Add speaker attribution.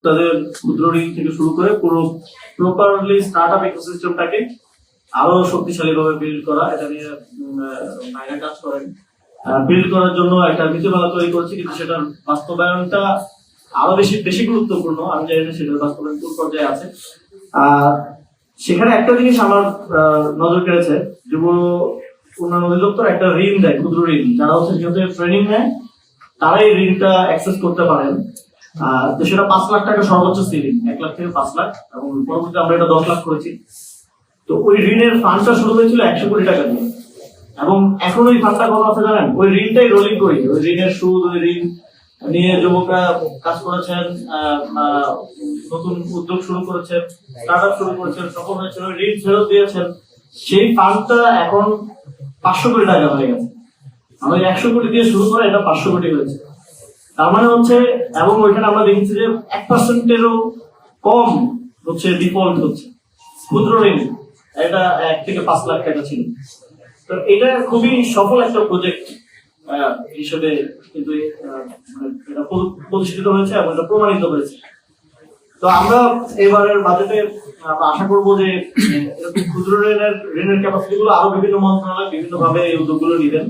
Speaker 1: তাদের ক্ষুদ্র ঋণ থেকে শুরু করে পুরো প্রপারলি স্টার্টআপ ইকোসিস্টেমটাকে আরো শক্তিশালী ভাবে বিল্ড করা, এটা নিয়ে ভাইরা কাজ করেন। বিল্ড করার জন্য একটা নীতিমালা তৈরি করেছি, কিন্তু সেটার বাস্তবায়নটা আরো বেশি গুরুত্বপূর্ণ। আমি জানি না সেটার বাস্তবায়ন কোন পর্যায়ে আছে। সেখানে একটা জিনিস আমার নজর কেড়েছে, যুব উন্নয়ন অধিদপ্তর একটা ঋণ দেয়, ক্ষুদ্র ঋণ। যারা হচ্ছে যেহেতু ট্রেনিং নেয় তারাই ঋণটা অ্যাক্সেস করতে পারেন। তো সেটা 5 লাখ টাকা সর্বোচ্চ সিলিং, 1 লাখ থেকে 5 লাখ, এবং পরবর্তীতে আমরা এটা 10 লাখ করেছি। তো ওই ঋণের ফান্ডটা শুরু হয়েছিল 100 কোটি টাকা দিয়ে, এবং এখন ওই ফান্ডটা কত আছে জানেন? ওই ঋণটাই রোলিং করি, ওই ঋণের সুদ, ওই ঋণ নিয়ে যুবকরা কাজ করেছেন, নতুন উদ্যোগ শুরু করেছেন, স্টার্টআপ শুরু করেছেন, সফল হয়েছেন, ওই ঋণ ফেরত দিয়েছেন। সেই ফান্ডটা এখন 500 কোটি টাকা হয়ে গেছে। আমরা 100 কোটি দিয়ে শুরু করে এটা 500 কোটি হয়েছে। তার মানে হচ্ছে, এবং ওইখানে আমরা দেখেছি যে 1%-এরও কম হচ্ছে ডিফল্ট হচ্ছে ক্ষুদ্র ঋণ। এটা 1 থেকে 5 লাখ টাকা ছিল। তো এটা খুবই সফল একটা প্রজেক্ট হিসেবে কিন্তু এটা প্রতিষ্ঠিত হয়েছে এবং এটা প্রমাণিত হয়েছে। তো আমরা এবারের বাজেটে আশা করবো যে এরকম ক্ষুদ্র ঋণের ক্যাপাসিটি গুলো আরো বিভিন্ন মন্ত্রণালয় বিভিন্ন ভাবে এই উদ্যোগগুলো নিবেন।